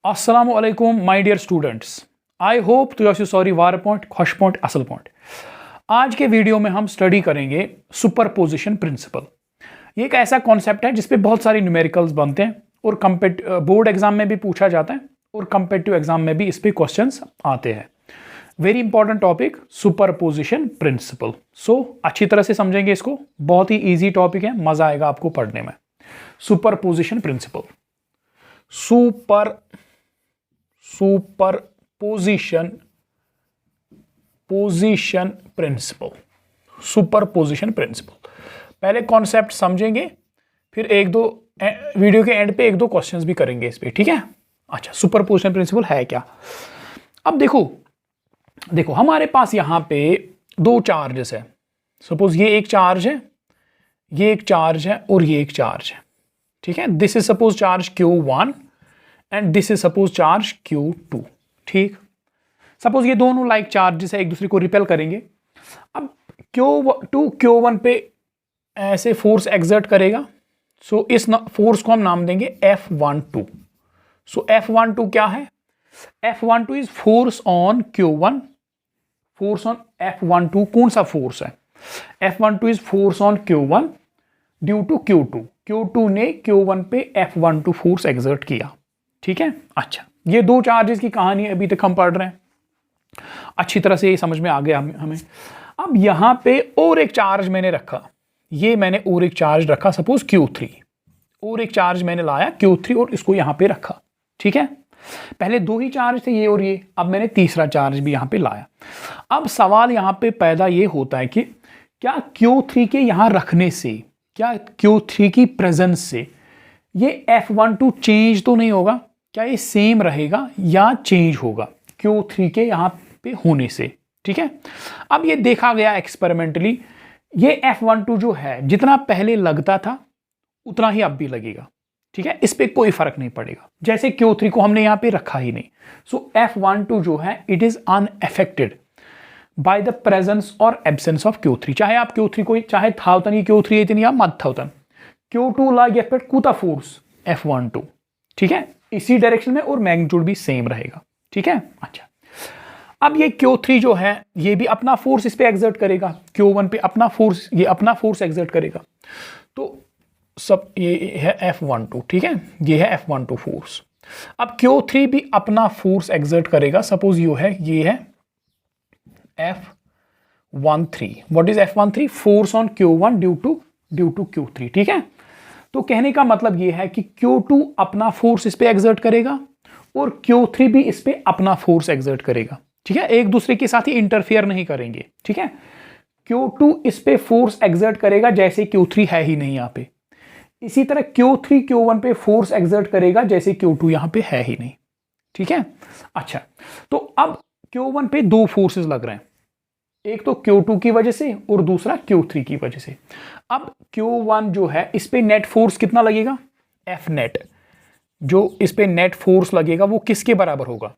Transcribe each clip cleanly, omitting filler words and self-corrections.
Assalamu alaikum my dear students. I hope तुझे sorry वार point खुश point असल point. आज के वीडियो में हम स्टडी करेंगे सुपरपोजिशन प्रिंसिपल। ये एक ऐसा कॉन्सेप्ट है जिसपे बहुत सारी न्यूमेरिकल्स बनते हैं और बोर्ड एग्जाम में भी पूछा जाता है और कंपेटिटिव एग्जाम में भी इस पे क्वेश्चंस आते हैं। Very important topic superposition principle. So अच्छी तरह से समझेंगे इसको, बहुत ही ईजी टॉपिक है, मजा आएगा आपको पढ़ने में। Superposition principle, superposition principle, superposition principal. पहले कॉन्सेप्ट समझेंगे, फिर एक दो वीडियो के एंड पे एक दो क्वेश्चंस भी करेंगे इस पे, ठीक है। अच्छा, सुपरपोजिशन प्रिंसिपल है क्या? अब देखो हमारे पास यहां पे दो चार्जेस है। सपोज ये एक चार्ज है, ये एक चार्ज है और ये एक चार्ज है, ठीक है। This is suppose charge Q1 and this is suppose charge Q2, ठीक। सपोज ये दोनों लाइक चार्जेस है, एक दूसरे को रिपेल करेंगे। अब Q2 Q1 पे ऐसे फोर्स एक्सर्ट करेगा, सो इस फोर्स को हम नाम देंगे F12। सो F12 क्या है? F12 is force on Q1, force on F12 कौन सा फोर्स है? F12 is force on Q1 due to Q2। Q2 ने Q1 पे F12 फोर्स एक्सर्ट किया, ठीक है। अच्छा, ये दो चार्जेस की कहानी अभी तक हम पढ़ रहे हैं, अच्छी तरह से ये समझ में आ गया हमें। अब यहां पे और एक चार्ज मैंने रखा, ये मैंने और एक चार्ज रखा, सपोज Q3, और एक चार्ज मैंने लाया Q3 और इसको यहां पे रखा, ठीक है। पहले दो ही चार्ज थे, ये और ये, अब मैंने तीसरा चार्ज भी यहां पे लाया। अब सवाल यहां पे पैदा ये होता है कि क्या Q3 के यहां रखने से, क्या Q3 की प्रेजेंस से ये F12 चेंज तो नहीं होगा? क्या ये सेम रहेगा या चेंज होगा Q3 के यहां पे होने से, ठीक है। अब ये देखा गया एक्सपेरिमेंटली, ये F12 जो है जितना पहले लगता था उतना ही अब भी लगेगा, ठीक है। इस पे कोई फर्क नहीं पड़ेगा, जैसे Q3 को हमने यहां पे रखा ही नहीं। सो F12 जो है it is unaffected by the presence और एब्सेंस ऑफ Q3। चाहे आप Q3 को चाहे था उतनी Q3 इतनी या मत था उतन, Q2 लाइक इफेक्ट कूता फोर्स F12, ठीक है, इसी डायरेक्शन में और मैग्नीट्यूड भी सेम रहेगा, ठीक है। अच्छा, अब ये Q3 जो है ये भी अपना फोर्स इस पे एक्सर्ट करेगा, Q1 पे अपना फोर्स, ये अपना फोर्स एक्सर्ट करेगा, तो सब ये है F12, ठीक है, ये है F12 फोर्स। अब Q3 भी अपना फोर्स एक्सर्ट करेगा, सपोज ये है F13। What is F13? Force on Q1 due to Q3, ठीक है। तो कहने का मतलब ये है कि Q2 अपना फोर्स इस पे एक्सर्ट करेगा और Q3 भी इस पे अपना फोर्स एक्सर्ट करेगा, ठीक है। एक दूसरे के साथ ही इंटरफेयर नहीं करेंगे, ठीक है। Q2 इस पे फोर्स एक्सर्ट करेगा जैसे Q3 है ही नहीं यहाँ पे, इसी तरह Q3 Q1 पे फोर्स एक्सर्ट करेगा जैसे Q2 यहाँ पे है ही नहीं, ठीक है। अच्छा, तो अब Q1 पे दो फोर्सेस लग रहे हैं, एक तो Q2 की वजह से और दूसरा Q3 की वजह से। अब Q1 जो है इस पे नेट फोर्स कितना लगेगा? F net. जो इस पे नेट फोर्स लगेगा वो किसके बराबर होगा?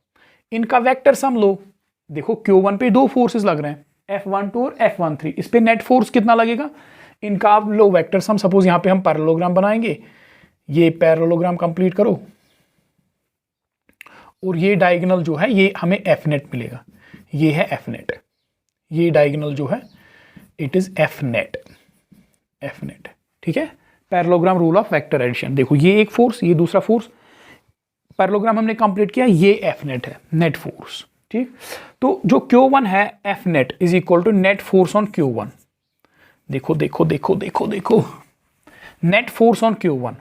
इनका वेक्टर सम लो। देखो Q1 पे दो फोर्सेस लग रहे हैं, F12 और F13, इस पे नेट फोर्स कितना लगेगा? इनका आप लो वेक्टर सम। सपोज यहां पे हम पैरेललोग्राम बनाएंगे, ये पैरेललोग्राम कंप्लीट करो और ये डायगोनल जो है ये हमें F नेट मिलेगा, ये है F नेट, ये डायगोनल जो है इट इज F नेट, ठीक है। Parallelogram rule of vector addition. देखो ये एक फोर्स, ये दूसरा फोर्स, पैरेललोग्राम हमने कंप्लीट किया, ये F नेट है, नेट फोर्स, ठीक। तो जो Q1 है F net is equal to net force on Q1। देखो net force on Q1,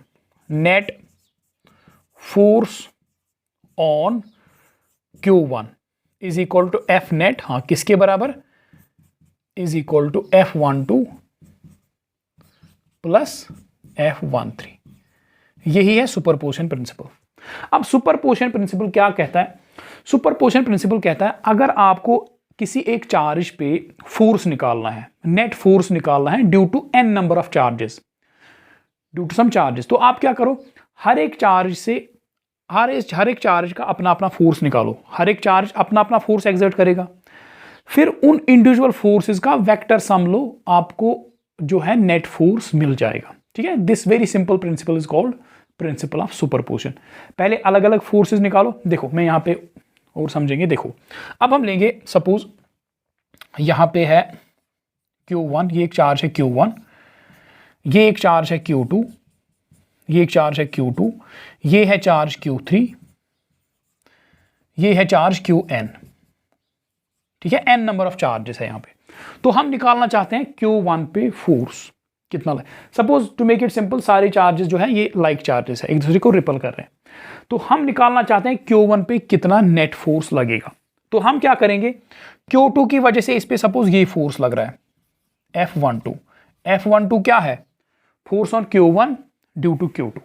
net force on Q1 is equal to F net, हाँ किसके बराबर? Is equal to F12 plus F13। यही है सुपरपोजिशन प्रिंसिपल। अब superposition principle क्या कहता है? सुपरपोजिशन प्रिंसिपल कहता है अगर आपको किसी एक चार्ज पे फोर्स निकालना है, नेट फोर्स निकालना है due to n number of charges, due to some charges, तो आप क्या करो, हर एक चार्ज से हर एक चार्ज का अपना अपना फोर्स निकालो। हर एक चार्ज अपना अपना फोर्स एक्सर्ट करेगा, फिर उन इंडिविजुअल फोर्सेस का वेक्टर सम लो, आपको जो है नेट फोर्स मिल जाएगा, ठीक है। This very simple principal is called principle of superposition. पहले अलग अलग फोर्सेस निकालो। देखो मैं यहाँ पे और समझेंगे। देखो अब हम लेंगे सपोज यहाँ पे है Q1, ये एक चार्ज है Q1, ये एक चार्ज है Q2, ये एक चार्ज है Q2, ये है चार्ज Q3, ये है चार्ज Qn। ठीक है, n नंबर ऑफ चार्जेस है यहाँ पे। तो हम निकालना चाहते हैं Q1 पे फोर्स कितना लगे। Suppose to make it simple, सारे चार्जेस जो है ये लाइक चार्जेस है, एक दूसरे को रिपल कर रहे हैं। तो हम निकालना चाहते हैं Q1 पे कितना नेट फोर्स लगेगा। तो हम क्या करेंगे, Q2 की वजह से इस पे सपोज ये फोर्स लग रहा है F12। F12 क्या है, force on Q1 due to Q2।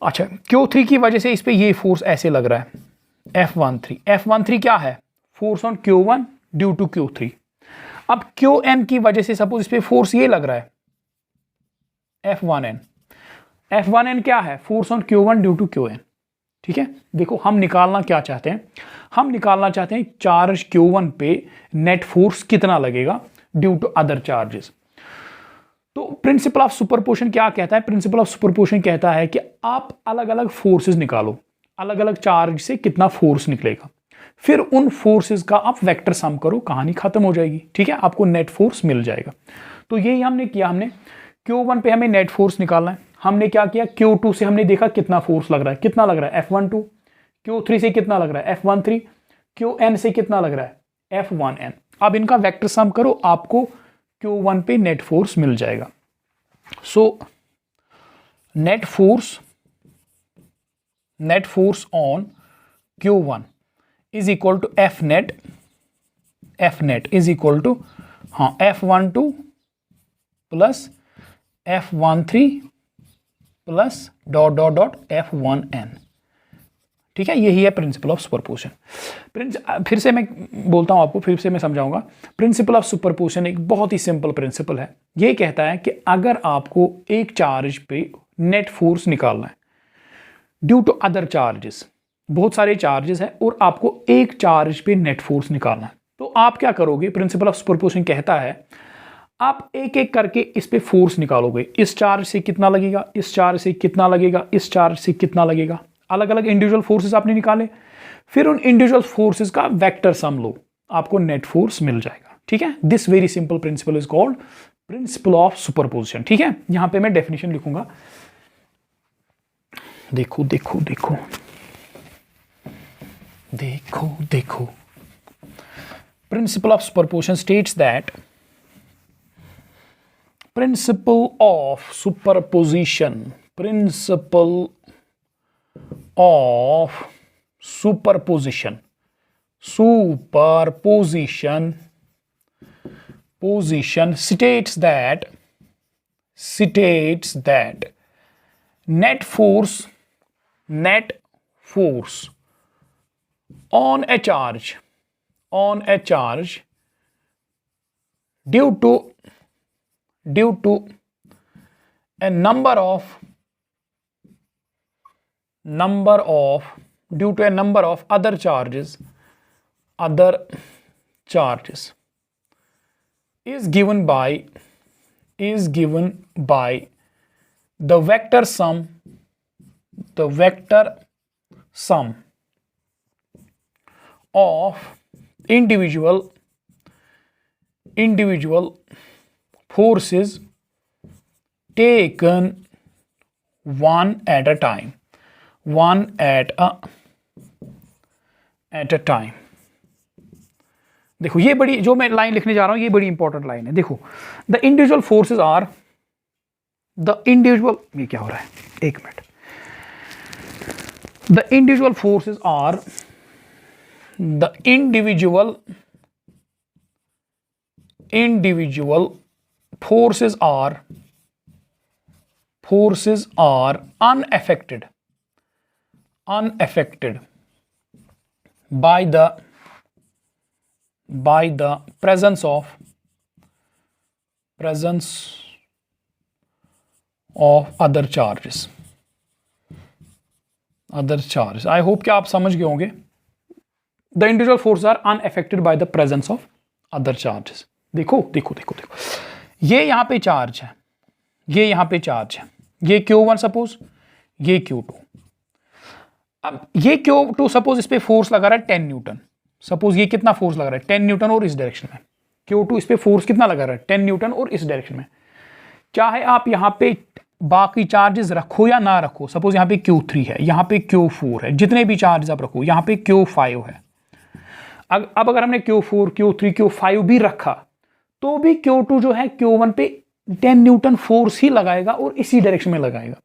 अच्छा, Q3 की वजह से इस पे ये फोर्स ऐसे लग रहा है F13। F13 क्या है, force on Q1 due to Q3। अब Qn की वजह से सपोज इस पे फोर्स ये लग रहा है F1n। F1n क्या है, force on Q1 due to Qn। ठीक है, देखो हम निकालना क्या चाहते हैं, हम निकालना चाहते हैं चार्ज Q1 पे नेट फोर्स कितना लगेगा ड्यू टू अदर चार्जेस। तो प्रिंसिपल ऑफ सुपरपोजिशन क्या कहता है, प्रिंसिपल ऑफ सुपरपोजिशन कहता है कि आप अलग अलग फोर्सेस निकालो, अलग अलग चार्ज से कितना फोर्स निकलेगा, फिर उन फोर्सेस का आप वेक्टर सम करो, कहानी खत्म हो जाएगी। ठीक है, आपको नेट फोर्स मिल जाएगा। तो यही हमने किया, हमने Q1 पे हमें नेट फोर्स निकालना है। हमने क्या किया, Q2 से हमने देखा कितना फोर्स लग रहा है, कितना लग रहा है F12, Q3 से कितना लग रहा है F13, Qn से कितना लग रहा है F1n। अब इनका वेक्टर सम करो, आपको Q1 पे नेट फोर्स मिल जाएगा। So net force on Q1 is equal to F net is equal to F12 plus F13 plus dot dot dot F1n। ठीक है, यही है प्रिंसिपल ऑफ सुपरपोजिशन। फिर से मैं बोलता हूं आपको, फिर से मैं समझाऊंगा। प्रिंसिपल ऑफ सुपरपोजिशन एक बहुत ही सिंपल प्रिंसिपल है। यह कहता है कि अगर आपको एक चार्ज पे नेट फोर्स निकालना है ड्यू टू अदर चार्जेस, बहुत सारे चार्जेस हैं और आपको एक चार्ज पे नेट फोर्स निकालना है, तो आप क्या करोगे, प्रिंसिपल ऑफ सुपरपोजिशन कहता है आप एक एक करके इस पे फोर्स निकालोगे। इस चार्ज से कितना लगेगा, इस चार्ज से कितना लगेगा, इस चार्ज से कितना लगेगा, अलग अलग इंडिविजुअल फोर्सेस आपने निकाले, फिर उन इंडिविजुअल फोर्सेस का वेक्टर सम लो, आपको नेट फोर्स मिल जाएगा। ठीक है, this very simple principal is called principle of superposition. ठीक है, यहां पे मैं डेफिनेशन लिखूंगा। देखो देखो देखो देखो देखो, principle of superposition states that principle of superposition states that net force on a charge due to a number of other charges is given by the vector sum of individual forces taken one at a time। देखो ये बड़ी, जो मैं line लिखने जा रहा हूं ये बड़ी इंपॉर्टेंट लाइन है। देखो, द इंडिविजुअल फोर्सेस आर ये क्या हो रहा है, एक मिनट। The individual forces are unaffected by the presence of other charges। I hope कि आप समझ गए होंगे। The individual forces are unaffected by the presence of other charges. देखो देखो देखो देखो, ये यहां पे चार्ज है, ये यहां पे चार्ज है, ये Q1 सपोज, ये Q2। अब ये Q2 सपोज इस पे फोर्स लगा रहा है 10 न्यूटन, सपोज ये कितना फोर्स लगा रहा है 10 न्यूटन और इस डायरेक्शन में, Q2 इस पे फोर्स कितना लगा रहा है 10 न्यूटन और इस डायरेक्शन में। चाहे आप यहाँ पे बाकी चार्जेस रखो या ना रखो, सपोज यहाँ पे Q3 है, यहाँ पे Q4 है, जितने भी चार्जेस आप रखो, यहाँ पे Q5 है। अब अगर हमने Q4, Q3, Q5 भी रखा तो भी Q2 जो है Q1 पे 10 न्यूटन फोर्स ही लगाएगा और इसी डायरेक्शन में लगाएगा।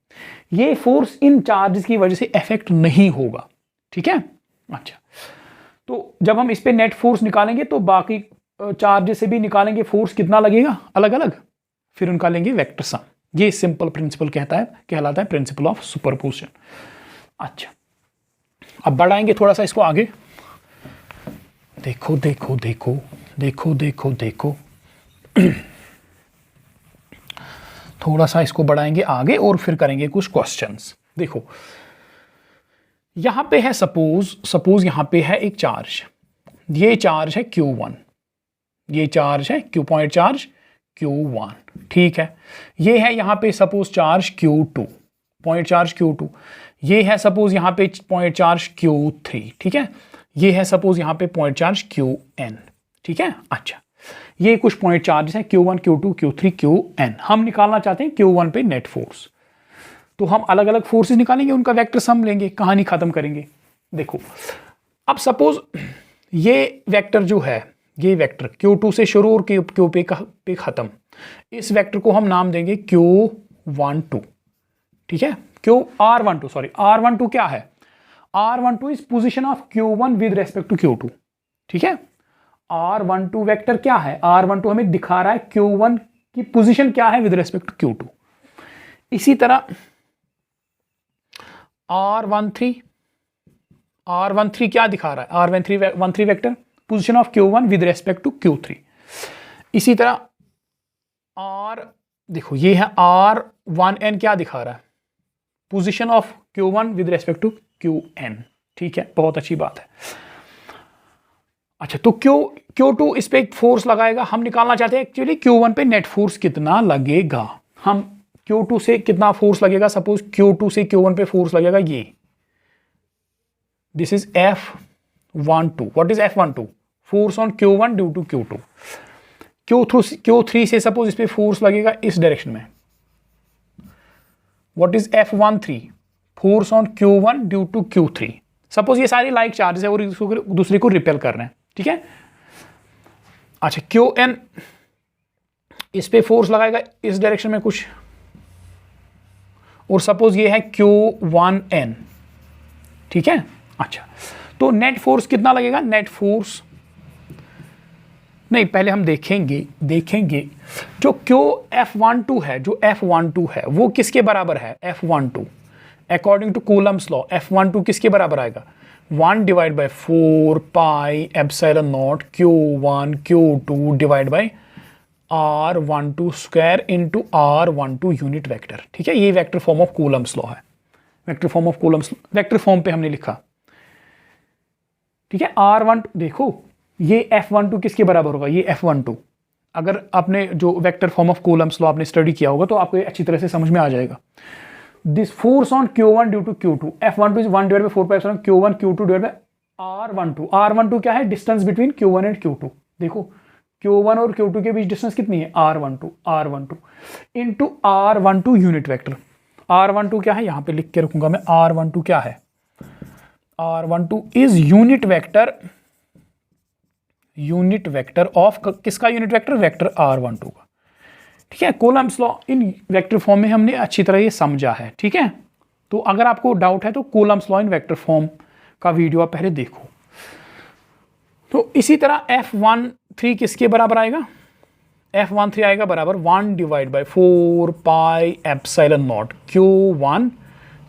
ये फोर्स इन चार्जेस की वजह से इफेक्ट नहीं होगा, ठीक है। अच्छा, तो जब हम इस पे नेट फोर्स निकालेंगे तो बाकी चार्जेस से भी निकालेंगे फोर्स कितना लगेगा अलग अलग, फिर उनका लेंगे वेक्टर सम। ये सिंपल प्रिंसिपल कहलाता है प्रिंसिपल ऑफ सुपरपोजिशन। अच्छा, अब बढ़ाएंगे थोड़ा सा इसको आगे। देखो देखो देखो देखो देखो देखो थोड़ा सा इसको बढ़ाएंगे आगे और फिर करेंगे कुछ क्वेश्चंस। देखो यहां पे है सपोज यहां पे है एक चार्ज, ये चार्ज है Q1, ये चार्ज है पॉइंट चार्ज Q1, ठीक है। ये है यहां पे suppose charge Q2, point charge Q2। ये है सपोज यहां पे पॉइंट चार्ज Q3, ठीक है। ये है सपोज यहां पे पॉइंट चार्ज Qn, ठीक है। अच्छा, ये कुछ पॉइंट चार्ज हैं Q1, Q2, Q3, Qn। हम निकालना चाहते हैं Q1 पे नेट फोर्स, तो हम अलग अलग फोर्सेस निकालेंगे, उनका वेक्टर सम लेंगे, कहानी खत्म करेंगे। देखो अब सपोज ये वेक्टर जो है, ये वेक्टर Q2 से शुरू और Q पे खत्म, इस वेक्टर को हम नाम देंगे Q12, ठीक है। R12 क्या है, R12 is position of Q1 with respect to Q2, ठीक है। R12 वेक्टर क्या है, R12 हमें दिखा रहा है Q1 की पोजीशन क्या है विद रेस्पेक्ट टू Q2। इसी तरह R13 क्या दिखा रहा है, R13 vector position of Q1 with respect to Q3। इसी तरह देखो ये है R1n क्या दिखा रहा है, position of Q1 with respect to Qn, ठीक है, बहुत अच्छी बात है। अच्छा, तो Q2 इस पे एक फोर्स लगाएगा, हम निकालना चाहते हैं एक्चुअली Q1 पे नेट फोर्स कितना लगेगा। हम Q2 से कितना फोर्स लगेगा, सपोज Q2 से Q1 पे फोर्स लगेगा ये, this is F12। What is F12? Force on Q1 due to Q2। Q3 से सपोज इस पे फोर्स लगेगा इस डायरेक्शन में, what is F13? Force on Q1 due to Q3। Suppose ये सारी लाइक चार्जेस है और दूसरे को रिपेल कर रहे हैं, ठीक है। अच्छा, Qn इस पे फोर्स लगाएगा इस डायरेक्शन में कुछ, और सपोज ये है Q1n, ठीक है। अच्छा, तो नेट फोर्स कितना लगेगा, नेट फोर्स नहीं, पहले हम देखेंगे जो F12 है, जो F12 है वो किसके बराबर है, F12 according to Coulomb's law F12 किसके बराबर आएगा, 1 divide by 4 pi epsilon nought Q1 Q2 divide by R12 square into R12 unit vector, ठीक है। ये vector form of Coulomb's law है, वेक्टर फॉर्म पे हमने लिखा, ठीक है। R12 देखो ये F12 किसके बराबर होगा, ये F12। अगर आपने जो vector form of Coulomb's law आपने स्टडी किया होगा तो आपको ये अच्छी तरह से समझ में आ जाएगा। This force on Q1 due to Q2, F12 is 1 divide by 4 pi epsilon Q1 Q2 divide by R12 क्या है, distance between Q1 and Q2। देखो Q1 और Q2 के बीच डिस्टेंस कितनी है, R12 into R12 unit vector. R12 क्या है, यहां पे लिख के रखूंगा मैं, R12 क्या है, R12 is unit vector of किसका यूनिट वेक्टर, वेक्टर R12 का, ठीक है। Coulomb's law in vector form में हमने अच्छी तरह ये समझा है, ठीक है। तो अगर आपको डाउट है तो Coulomb's law in vector form का वीडियो आप पहले देखो। तो इसी तरह F13 किसके बराबर आएगा, F13 आएगा बराबर 1 divide by 4 pi epsilon nought Q1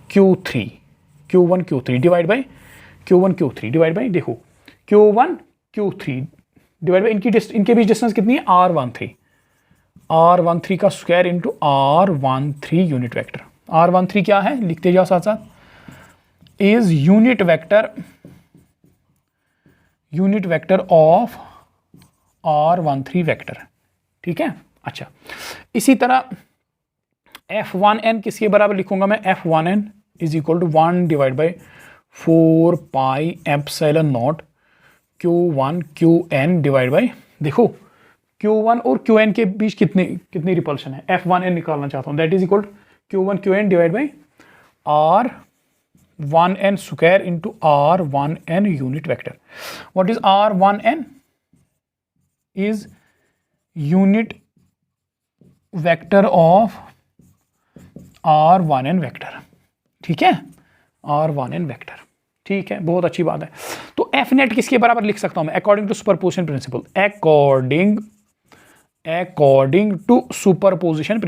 Q3 divide by Q1 Q3 divide by, देखो Q1 Q3 डिवाइड बाई इनके बीच डिस्टेंस कितनी है, R13 का square into R13 unit vector. R13 क्या है, लिखते जाओ साथ साथ, is unit vector of R13 vector, ठीक है। अच्छा, इसी तरह F1n किसके बराबर लिखूंगा मैं, F1n is equal to 1 divide by 4 pi epsilon nought Q1 QN divide by, देखो Q1 और QN के बीच कितनी रिपल्शन है, F1N निकालना चाहता हूँ, that is equal Q1 QN divide by R1N square into R1N unit vector. What is R1N? Is unit vector of R1N vector. ठीक है, R1N वेक्टर. ठीक है, बहुत अच्छी बात है. तो एफ नेट किसके बराबर लिख सकता हूं मैं? According to superposition principle. According to superposition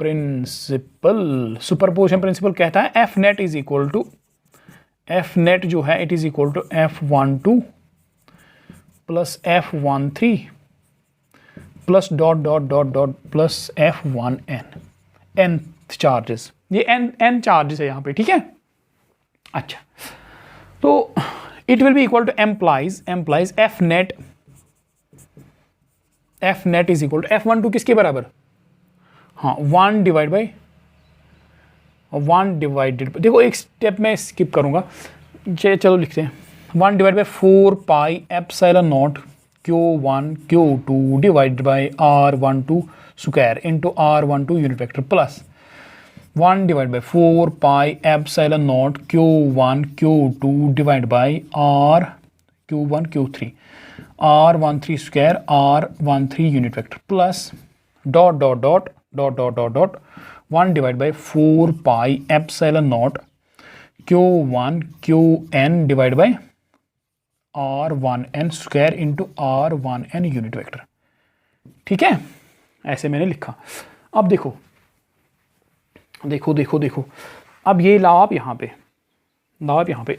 principle. Superposition principle कहता है F net is equal to, F net जो है it is equal to F12 plus F13 plus dot dot dot dot plus F1N. n charges, ये n charges है यहाँ पे. ठीक है, अच्छा, तो it will be equal to implies F net is equal to F12 किसके बराबर? हाँ, 1 डिवाइडेड, देखो एक स्टेप में स्किप करूंगा, चलो लिखते हैं. 1 divide by 4 pi epsilon nought Q1 Q2 divided by R12 square into R12 unit vector plus 1 divide by 4 pi epsilon nought Q1 Q2 divide by Q1 Q3 R13 square R13 unit vector plus dot dot dot dot dot dot dot 1 divide by 4 pi epsilon nought Q1 QN divide by R1N square into R1N unit vector. ठीक है, ऐसे मैंने लिखा. अब देखो देखो देखो देखो, अब ये लाओ आप यहाँ पे,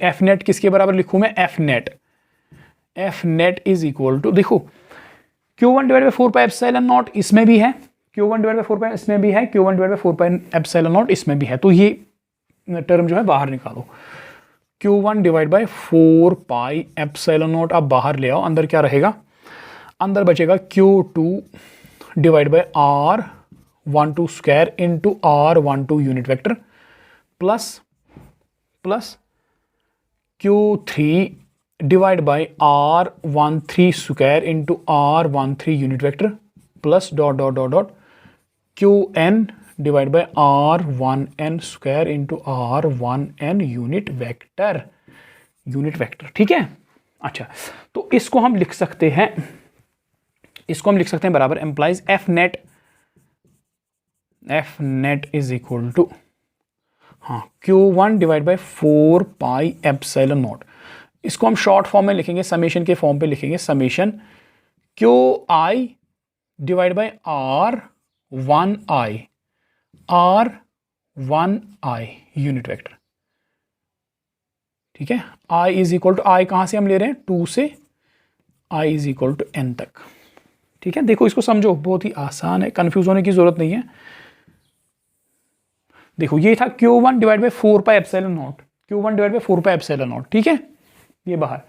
एफ नेट किसके बराबर लिखूँ मैं? F net is equal to, देखो Q1 divide by 4 pi epsilon nought इसमें भी है, Q1 डिवाइड बाई 4 पाई इसमें भी है, Q1 divide by 4 pi epsilon nought इसमें भी है. तो ये टर्म जो है बाहर निकालो. Q1 divide by 4 pi epsilon not आप बाहर ले आओ, अंदर क्या रहेगा? अंदर बचेगा Q2 divide by R12 square into R12 unit vector plus Q3 divide by R13 square into R13 unit vector plus dot dot dot dot QN divide by R1N square into R1N unit vector. ठीक है, अच्छा, तो इसको हम लिख सकते हैं बराबर implies F net is equal to, हाँ, Q1 divide by 4 pi epsilon nought. इसको हम शॉर्ट फॉर्म में लिखेंगे, समेशन के फॉर्म पे लिखेंगे, summation QI divide by R1I unit vector. ठीक है, I is equal to, I कहाँ से हम ले रहे हैं? 2 से I is equal to N तक. ठीक है, देखो इसको समझो, बहुत ही आसान है, कंफ्यूज होने की जरूरत नहीं है. देखो ये था Q1 divide by 4 pi epsilon not. ठीक है, ये बाहर.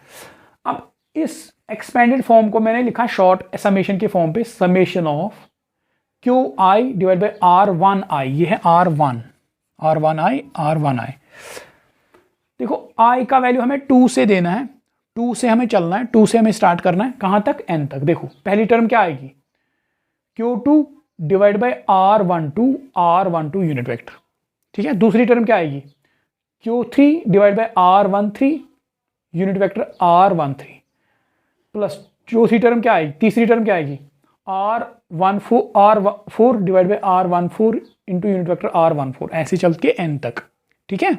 अब इस एक्सपेंडेड फॉर्म को मैंने लिखा शॉर्ट समेशन के फॉर्म पे, summation of QI divide by R1I. ये है R1I. देखो I का वैल्यू हमें 2 से देना है, 2 से हमें चलना है, 2 से हमें स्टार्ट करना है, कहां तक? N तक. देखो पहली टर्म क्या आएगी? Q2 divide by R12 unit vector. ठीक है, दूसरी टर्म क्या आएगी? Q3 divide by R13 unit vector R13 plus चौथी टर्म क्या आएगी? तीसरी टर्म क्या आएगी? R4 divide by R14 into unit vector R14, ऐसे चल के N तक. ठीक है,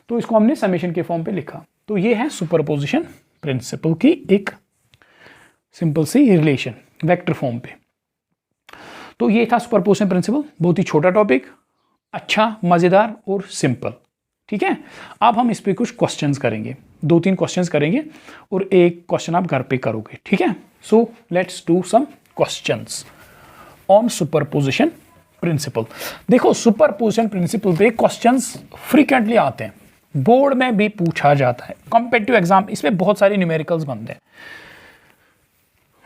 तो इसको हमने समेशन के फॉर्म पे लिखा. तो ये है सुपरपोजिशन प्रिंसिपल की एक सिंपल सी रिलेशन वेक्टर फॉर्म पे. तो ये था सुपरपोजिशन प्रिंसिपल, बहुत ही छोटा टॉपिक, अच्छा, मज़ेदार और सिंपल. ठीक है, अब हम इस पे कुछ क्वेश्चंस करेंगे, 2-3 क्वेश्चंस करेंगे और एक क्वेश्चन आप घर पे करोगे. ठीक है, so let's do some questions on superposition principle. देखो सुपरपोजिशन प्रिंसिपल पे क्वेश्चंस फ्रीक्वेंटली आते हैं, बोर्ड में भी पूछा जाता है, कॉम्पिटिटिव एग्जाम इसमें बहुत सारे न्यूमेरिकल्स बनते हैं.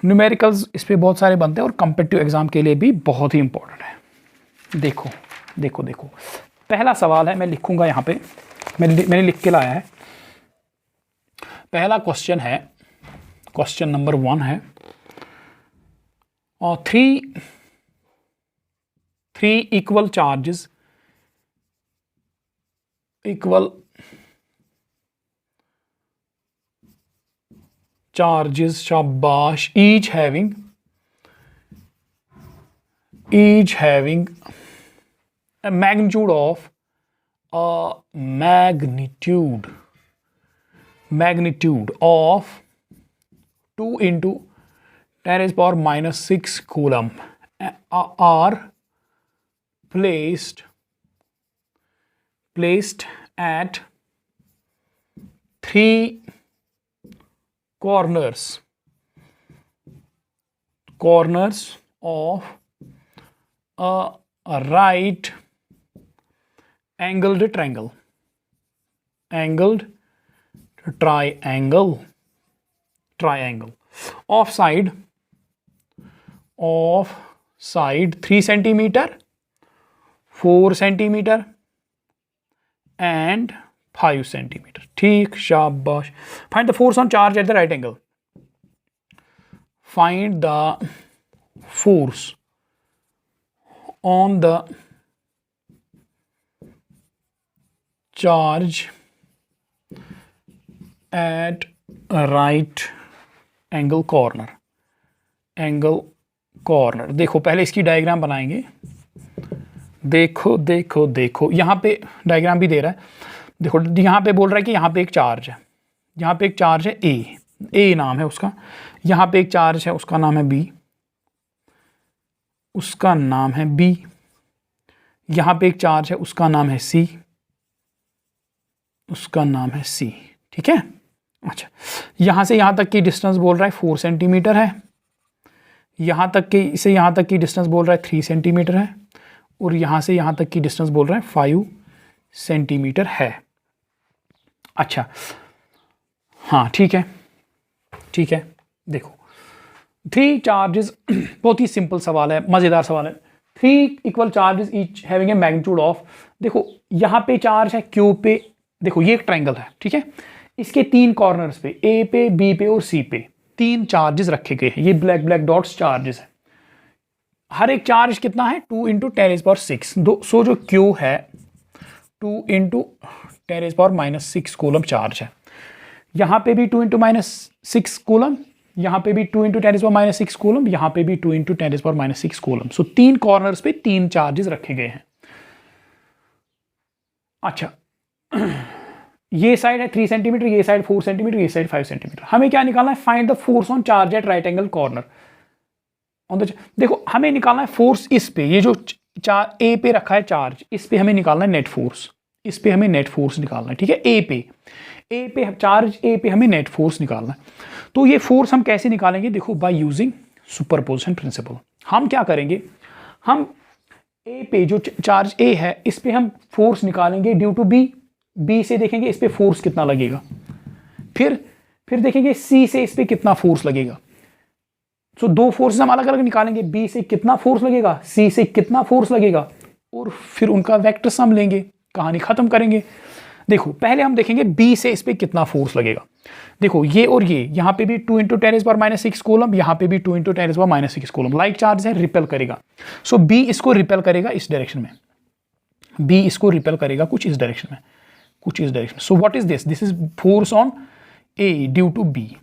न्यूमेरिकल्स इस पे बहुत सारे बनते हैं और कॉम्पिटिटिव एग्जाम के लिए भी बहुत ही इंपॉर्टेंट है। देखो देखो देखो, पहला सवाल है, मैं लिखूंगा यहाँ पे, मैंने लिख के लाया है। पहला क्वेश्चन है, क्वेश्चन नंबर 1 है, और three equal charges, equal charges, shabash, each having a magnitude of magnitude of 2 into 10 raised power minus 6 coulomb are placed at 3 corners of a right angled triangle of side 3 centimeter, 4 centimeter and 5 centimeter. ठीक, शाबाश। Find the force on charge at the right angle. Find the force on the charge at a right angle corner. देखो पहले इसकी diagram बनाएंगे। देखो यहाँ पे diagram भी दे रहा है। देखो यहाँ पे बोल रहा है कि यहाँ पे एक चार्ज है, यहाँ पे एक चार्ज है ए नाम है उसका, यहाँ पे एक चार्ज है उसका नाम है बी, यहाँ पे एक चार्ज है उसका नाम है सी, ठीक है। अच्छा, यहाँ से यहाँ तक की डिस्टेंस बोल रहा है 4 सेंटीमीटर है, यहाँ तक की डिस्टेंस बोल रहा है 3 सेंटीमीटर है, और यहाँ से यहाँ तक की डिस्टेंस बोल रहा है 5 सेंटीमीटर है। अच्छा, हाँ ठीक है। देखो 3 चार्जेस, बहुत ही सिंपल सवाल है, मज़ेदार सवाल है। 3 equal charges each having a magnitude of, देखो यहाँ पे चार्ज है क्यू पे, देखो ये एक ट्रायंगल है, ठीक है। इसके 3 कॉर्नर्स पे, ए पे, बी पे और सी पे 3 चार्जेस रखे गए हैं। ये ब्लैक डॉट्स चार्जेस है। हर एक चार्ज कितना है 2 इंटू 10⁻⁶। सो जो क्यू है 2 इंटू 10⁻⁻⁶ कूलम चार्ज है। यहाँ पे भी 2 इंटू -6 कूलम, यहाँ पे भी 2 इंटू 10⁻⁻⁶ कूलम, यहाँ पे भी 2 इंटू 10⁻⁻⁶ कूलम। सो 3 कॉर्नर्स पे 3 चार्जेस रखे गए हैं। अच्छा, ये साइड है 3 सेंटीमीटर, ये साइड 4 सेंटीमीटर, ये साइड 5 सेंटीमीटर। हमें क्या निकालना है? Find the force on charge eight right angle corner on the. देखो हमें निकालना है फोर्स इस पे, ये जो ए पे रखा है चार्ज, इस पे हमें निकालना है नेट फोर्स, इस पे हमें नेट फोर्स निकालना है, ठीक है। ए पे चार्ज, ए पे हमें नेट फोर्स निकालना है। तो ये फोर्स हम कैसे निकालेंगे? देखो बाय यूजिंग सुपरपोजिशन प्रिंसिपल। हम क्या करेंगे, हम ए पे जो चार्ज ए है इस पे हम फोर्स निकालेंगे ड्यू टू बी से देखेंगे इस पे फोर्स कितना लगेगा, फिर देखेंगे सी से इस पे कितना फोर्स लगेगा। सो 2 फोर्सेस हम अलग अलग निकालेंगे, बी से कितना फोर्स लगेगा, सी से कितना फोर्स लगेगा, और फिर उनका वेक्टर सम लेंगे, कहानी खत्म करेंगे। देखो पहले हम देखेंगे बी से इस पे कितना फोर्स लगेगा। देखो ये और ये, यहाँ पे भी 2 इंटू 10⁻⁶ कूलम, यहाँ पे भी 2 इंटू 10⁻⁶ कूलम। लाइक चार्ज है, रिपेल करेगा। सो बी इसको रिपेल करेगा इस डायरेक्शन में, बी इसको रिपेल करेगा कुछ इस डायरेक्शन में, कुछ इस direction. So what is this? This is force on A due to B,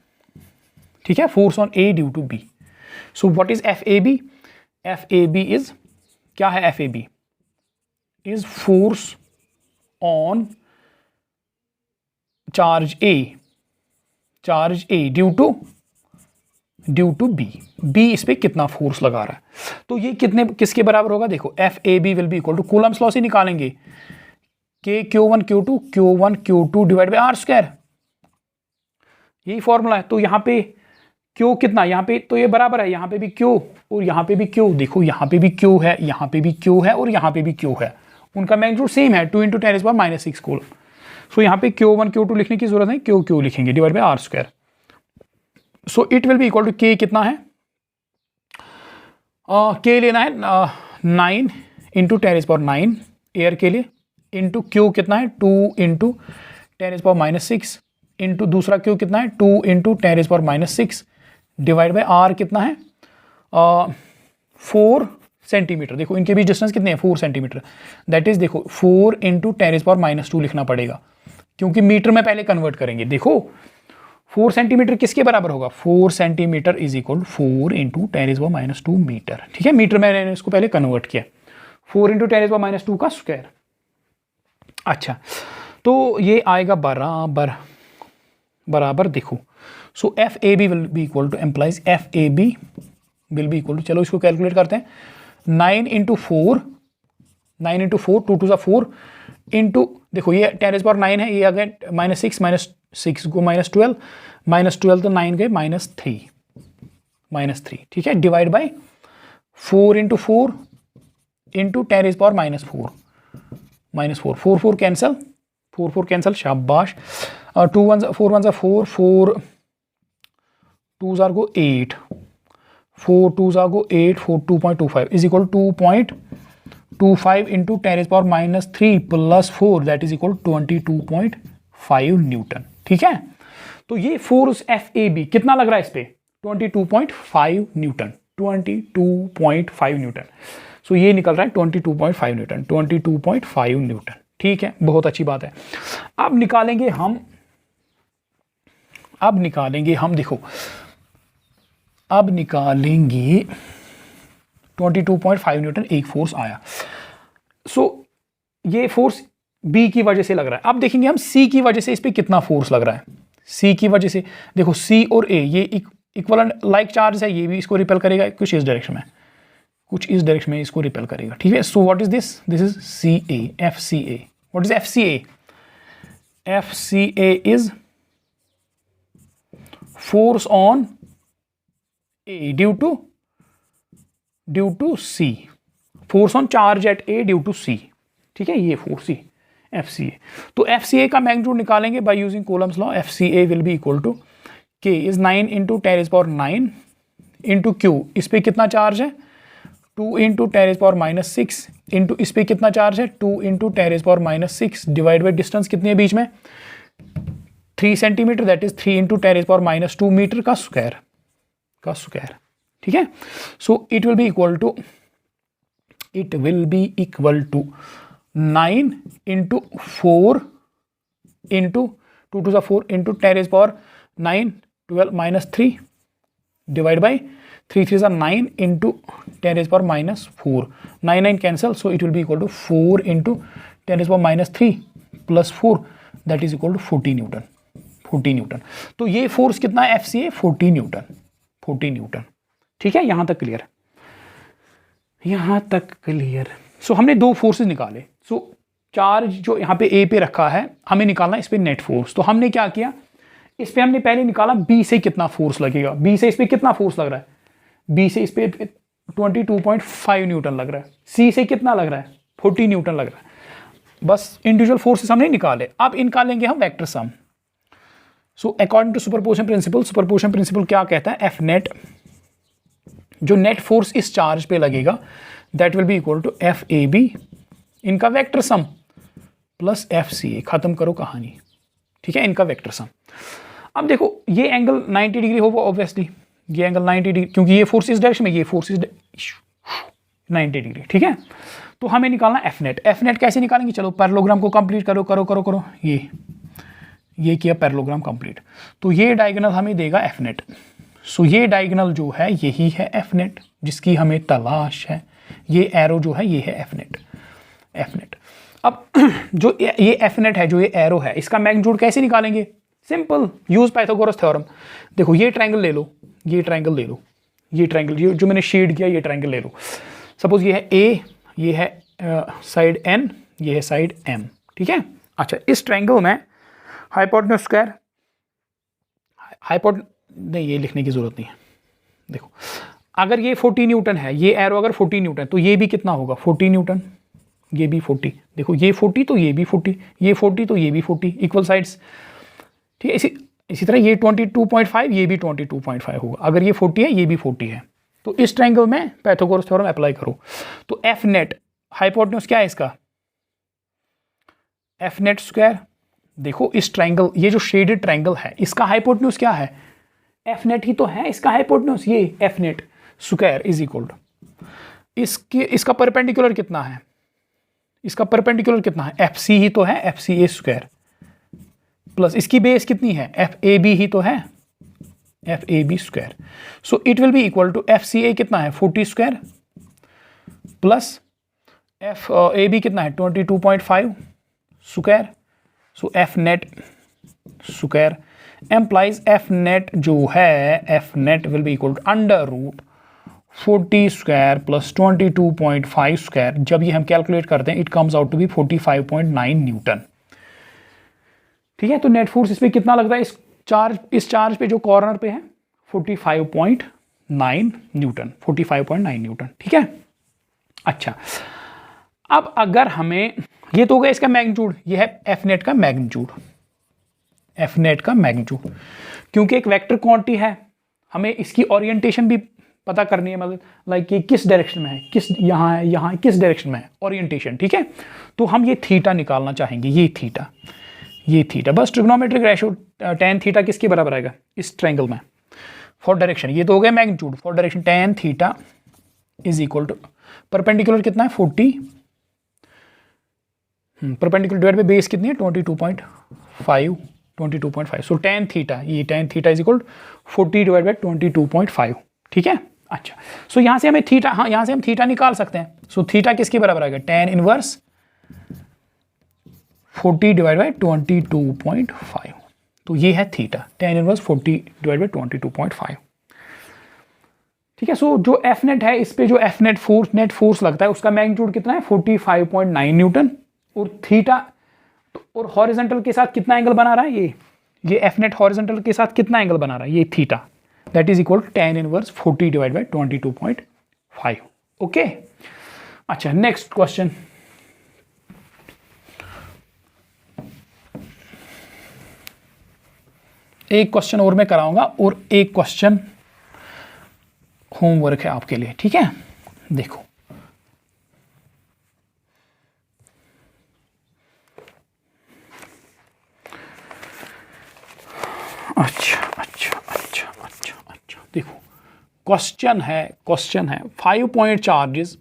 ठीक है, force on A due to B. So what is F A B? F A B is क्या है? F A B is force on charge A due to B इस पे कितना force लगा रहा है। तो ये किसके बराबर होगा? देखो F A B will be equal to, Coulomb's law से निकालेंगे, K Q1 Q2 divide by R square, यही फॉर्मूला है। तो यहाँ पे Q कितना, यहाँ पे तो ये बराबर है, यहाँ पे भी Q और यहाँ पे भी Q। देखो यहाँ पे भी Q है, यहाँ पे भी Q है और यहाँ पे भी Q है, उनका मैग्नीट्यूड सेम है, 2 इंटू 10⁻⁻⁶ कूलम। सो यहाँ पे Q1 Q2 लिखने की जरूरत नहीं, Q लिखेंगे divide by R square. So it will be equal to K कितना है के लेना है 9 इंटू 10⁻⁹ एयर के लिए, इंटू क्यू कितना है 2 इंटू 10⁻⁻⁶, इंटू दूसरा क्यू कितना है 2 इंटू 10⁻⁻⁶, डिवाइड बाई आर कितना है 4 सेंटीमीटर। देखो इनके बीच डिस्टेंस कितने हैं 4 सेंटीमीटर, दैट इज देखो 4 इंटू 10⁻⁻2 लिखना पड़ेगा क्योंकि मीटर में पहले कन्वर्ट करेंगे। देखो 4 सेंटीमीटर किसके बराबर होगा, 4 centimetre is equal 4 into 10⁻⁻2 metre. ठीक है, मीटर में मैंने इसको पहले कन्वर्ट किया, 4 इंटू 10⁻⁻2 का स्क्वायर। अच्छा, तो ये आएगा बराबर देखो, so F A B will be equal to implies F A B will be equal to, चलो इसको कैलकुलेट करते हैं, 9 इंटू 4 2 टू 4 इंटू देखो ये 10⁻9 है, ये आ गया -6 को -12 तो 9 गए -3, ठीक है, divide by 4 into 4 into 10⁻⁻4 -4 cancel, 4 cancel, शाबाश, 2 1 4 1 4 4 2 go 8, 4 2 go 8, 4 2.25 is equal 2.25 into 10⁻³ plus 4 that is equal 22.5 Newton. ठीक है, तो ये फोर्स एफ ए बी कितना लग रहा है इस पे 22.5 न्यूटन, 22.5 न्यूटन। सो ये निकल रहा है 22.5 न्यूटन, 22.5 न्यूटन। ठीक है, बहुत अच्छी बात है। अब निकालेंगे हम देखो, अब निकालेंगे 22.5 न्यूटन एक फोर्स आया। सो ये फोर्स बी की वजह से लग रहा है। अब देखेंगे हम सी की वजह से इस पे कितना फोर्स लग रहा है। सी की वजह से देखो, सी और ए ये इक्वलेंट लाइक चार्ज है, ये भी इसको रिपेल करेगा कुछ इस डायरेक्शन में, कुछ इस डायरेक्शन में इसको रिपेल करेगा। ठीक है, so what is this is C A, F C A. What is F C A? F C A is force on A due to C, force on charge at A due to C. ठीक है, ये force C F C ए। तो F C ए का magnitude निकालेंगे by using Coulomb's law. F C A will be equal to K is 9 into 10⁻9 into Q, इस पर कितना charge है 2 इंटू 10⁻6 इंटू इस पर कितना चार्ज है 2 इंटू 10⁻6 डिवाइड बाई डिस्टेंस कितनी है बीच में 3 centimetre, that is 3 into 10⁻2 metre का स्क्वायर। ठीक है, so it will be equal to 9 into 4 into 2 to 4 into 10⁻9 12 -3 divide by 3 3 9 into 10⁻4 9 cancel, so it will be equal to 4 into 10⁻3 plus 4 that is equal to 40 newton. तो ये force कितना है F C ए 40 Newton. ठीक है, यहां तक clear. सो हमने दो फोर्सेस निकाले। सो चार्ज जो यहाँ पे ए पे रखा है हमें निकालना इस पे नेट फोर्स। तो हमने क्या किया, इस पे हमने पहले निकाला बी से कितना फोर्स लगेगा, बी से इस पे कितना फोर्स लग रहा है, बी से इस पे 22.5 न्यूटन लग रहा है, सी से कितना लग रहा है 40 न्यूटन लग रहा है। बस इंडिविजुअल फोर्सेस हमने निकाले। अब निकालेंगे हम vector sum. So according to superposition principle क्या कहता है, एफ नेट, जो नेट फोर्स इस चार्ज पे लगेगा that will be equal to F A B इनका vector sum plus F C A. खत्म करो कहानी। ठीक है, इनका वेक्टर सम। अब देखो ये एंगल 90 डिग्री होगा ऑब्वियसली, ये एंगल 90 डिग्री क्योंकि ये फोर्स इस डायरेक्शन में, ये फोर्स इस 90 डिग्री। ठीक है, तो हमें निकालना एफ नेट। एफ नेट कैसे निकालेंगे, चलो पैरेललोग्राम को कंप्लीट करो। ये किया पैरेललोग्राम कंप्लीट, तो ये डायगोनल हमें देगा एफ नेट। सो ये डायगोनल जो है यही है एफ नेट जिसकी हमें तलाश है। ये एरो जो है ये है एफ नेट। अब जो ये एफ नेट है, जो ये एरो है, इसका मैग्नीट्यूड कैसे निकालेंगे, सिंपल, यूज पाइथागोरस थ्योरम। देखो ये ट्रायंगल ले लो, ये ट्रायंगल जो मैंने शेड किया, ये ट्रायंगल ले लो। सपोज ये है ए, ये है साइड एन, ये है साइड एम। ठीक है, अच्छा, इस ट्रायंगल में हाइपोटेन्यूज स्क्वायर, नहीं ये लिखने की जरूरत नहीं है। देखो अगर ये 40 न्यूटन है, ये एरो अगर 40 न्यूटन, तो ये भी कितना होगा 40 न्यूटन, ये भी 40। देखो ये 40 तो ये भी 40, ये 40 तो ये भी 40, इक्वल साइड्स। ठीक है, इसी तरह ये 22.5, ये भी 22.5 होगा। अगर ये 40 है, ये भी 40 है। तो इस ट्रायंगल में पाइथागोरस थ्योरम अप्लाई करो। तो एफ नेट हाइपोटेन्यूज क्या है इसका, एफ नेट स्क्वायर। देखो इस ट्रायंगल, ये जो शेडेड ट्रायंगल है इसका हाइपोटेन्यूज क्या है, एफ नेट ही तो है इसका हाइपोटेन्यूज, ये F net square is equal to इसका परपेंडिकुलर कितना है, इसका परपेंडिकुलर कितना है, एफ सी ही तो है, F C A square plus इसकी बेस कितनी है, एफ ए बी ही तो है, F A B square. So it will be equal to F C A कितना है 40 square plus F A B कितना है 22.5 square. So F net square implies F net जो है, F net will be equal to under root 40 square plus 22.5 square. जब ये हम calculate करते हैं it comes out to be 45.9 newton. ठीक है, तो नेट फोर्स इस पे कितना लगता है, इस चार्ज पे जो कॉर्नर पे है 45.9 न्यूटन, 45.9 न्यूटन। ठीक है, अच्छा अब अगर हमें, ये तो हो गया इसका मैग्नीट्यूड, ये है एफ नेट का मैग्नीट्यूड, एफ नेट का मैग्नीट्यूड। क्योंकि एक वेक्टर क्वांटिटी है हमें इसकी ओरिएंटेशन भी पता करनी है, मतलब लाइक ये किस डायरेक्शन में है, किस यहाँ है, यहाँ किस डायरेक्शन में है ओरिएंटेशन। ठीक है, तो हम ये थीटा निकालना चाहेंगे, ये थीटा, ये थीटा। बस ट्रिग्नोमेट्रिक रेशियो tan थीटा किसके बराबर आएगा इस ट्रायंगल में फॉर डायरेक्शन, ये तो हो गया magnitude, for direction tan theta is equal to perpendicular कितना है 40, परपेंडिकुलर डिवाइड बाय बेस कितनी है 22.5, 22.5। सो tan थीटा, ये tan theta is equal 40 divide by 22.5। ठीक है, अच्छा सो यहाँ से हमें थीटा, हाँ यहाँ से हम थीटा निकाल सकते हैं। सो थीटा किसके बराबर आएगा tan इनवर्स 40 डिवाइड बाई 22.5। तो ये है theta, tan inverse 40 divide by 22.5। ठीक है, सो जो एफ नेट है, इस पे जो एफ नेट फोर्स लगता है उसका मैग्नीट्यूड कितना है 45.9 न्यूटन, और थीटा और हॉरिजॉन्टल के साथ कितना एंगल बना रहा है, ये एफ नेट हॉरिजॉन्टल के साथ कितना एंगल बना रहा है, ये theta, that is equal to tan inverse 40 divide by 22.5। Okay, अच्छा नेक्स्ट क्वेश्चन। एक क्वेश्चन और मैं कराऊंगा और एक क्वेश्चन होमवर्क है आपके लिए। ठीक है, देखो अच्छा देखो क्वेश्चन है 5 point charges,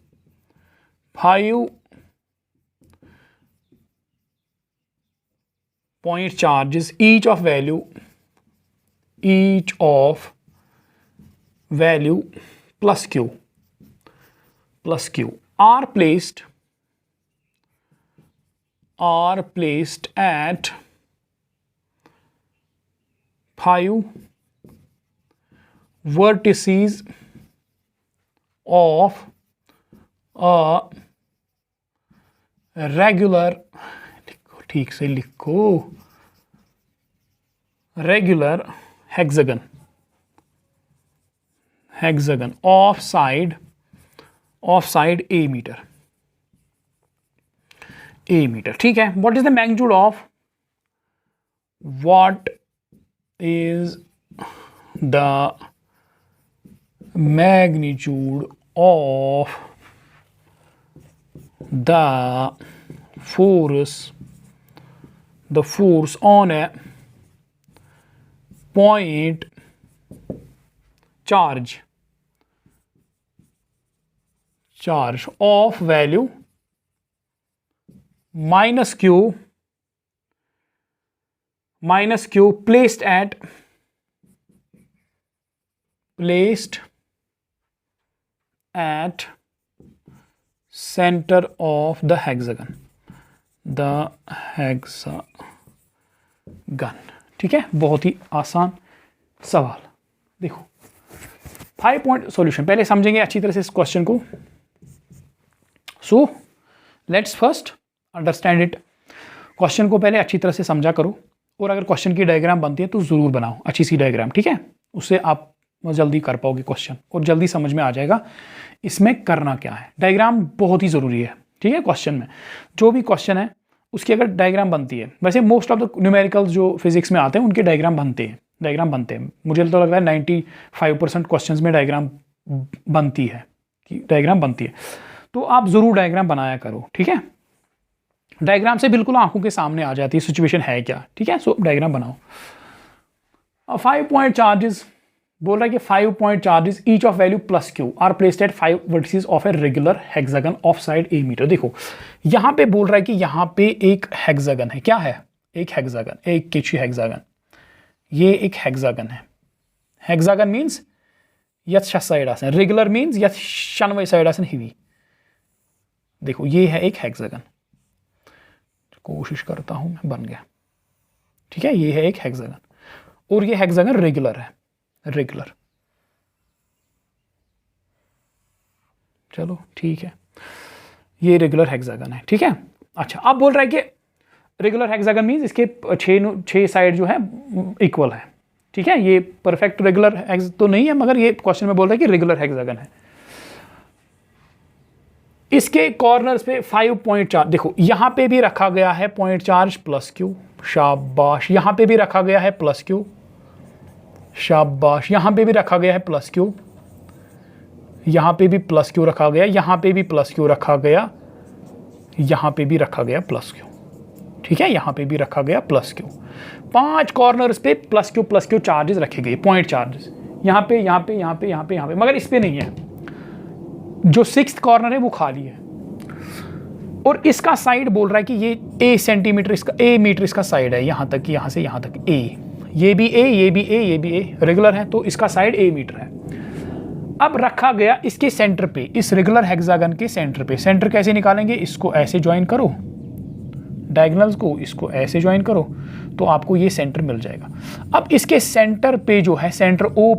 5 point charges each of value plus q are placed at 5 vertices of a regular, ठीक से लिखो, regular hexagon of side a meter। ठीक है, what is the magnitude of the force on a point charge of value minus q placed at center of the hexagon। ठीक है, बहुत ही आसान सवाल। देखो 5 पॉइंट सॉल्यूशन पहले समझेंगे अच्छी तरह से इस क्वेश्चन को। So let's first understand it. Question को पहले अच्छी तरह से समझा करो, और अगर क्वेश्चन की डायग्राम बनती है तो ज़रूर बनाओ अच्छी सी डायग्राम। ठीक है, उससे आप जल्दी कर पाओगे क्वेश्चन और जल्दी समझ में आ जाएगा इसमें करना क्या है। डायग्राम बहुत ही ज़रूरी है। ठीक है, क्वेश्चन में जो भी क्वेश्चन है उसकी अगर डायग्राम बनती है, वैसे मोस्ट ऑफ द न्यूमेरिकल्स जो फिजिक्स में आते हैं उनके डायग्राम बनते हैं। मुझे तो लगता है 95% क्वेश्चंस में डायग्राम बनती है, कि डायग्राम बनती है। तो आप ज़रूर डायग्राम बनाया करो, ठीक है। डायग्राम से बिल्कुल आंखों के सामने आ जाती है सिचुएशन है क्या, ठीक है। सो डायग्राम बनाओ। 5 पॉइंट चार्जेस बोल रहा है कि 5 point charges each of value plus Q are placed at 5 vertices of a regular hexagon of side a metre. देखो यहां पे बोल रहा है कि यहां पे एक हेक्सागन है, क्या है, एक हेक्सागन, एक किची हेक्सागन, ये एक हेक्सागन है। हेक्सागन मीन्स यथ साइड आसन, रेगुलर मीन्स यथ शनवे साइड आसन हिवी। देखो ये है एक हेक्सागन, कोशिश करता हूं मैं, बन गया, ठीक है। ये है एक हेक्सागन और ये हेक्सागन रेगुलर है, रेगुलर, चलो ठीक है, ये रेगुलर हेक्सागन है, ठीक है। अच्छा अब बोल रहा है कि रेगुलर हेक्सागन मींस इसके 6 साइड जो है इक्वल है, ठीक है। ये परफेक्ट रेगुलर तो नहीं है, मगर ये क्वेश्चन में बोल रहा है कि रेगुलर हेक्सागन है। इसके कॉर्नर्स पे 5 पॉइंट चार्ज, देखो यहां पे भी रखा गया है पॉइंट चार्ज प्लस क्यू, शाबाश। यहां पे भी रखा गया है प्लस क्यू, शाबाश। यहां पे भी रखा गया है प्लस क्यू, यहां पे भी प्लस क्यू रखा गया, यहां पे भी प्लस क्यू रखा गया, यहां पे भी रखा गया प्लस क्यू, ठीक है। यहां पे भी रखा गया प्लस क्यू। 5 कॉर्नर्स पे प्लस क्यू चार्जेस रखे गए, पॉइंट चार्जेस, यहां पे, यहां पे, यहां पे, यहां पे, यहां पे, मगर इस पे नहीं है। जो 6th कॉर्नर है वो खाली है। और इसका साइड बोल रहा है कि ये ए सेंटीमीटर, इसका ए मीटर इसका साइड है, यहां तक, यहां से यहां तक ए, ये भी ए, ये भी ए, ये भी ए, रेगुलर है तो इसका साइड ए मीटर है। अब रखा गया इसके सेंटर पे, इस रेगुलर हेक्सागन के सेंटर पे। सेंटर कैसे निकालेंगे, इसको ऐसे ज्वाइन करो, डायगोनल्स को इसको ऐसे ज्वाइन करो तो आपको ये सेंटर मिल जाएगा। अब इसके सेंटर पे जो है, सेंटर ओ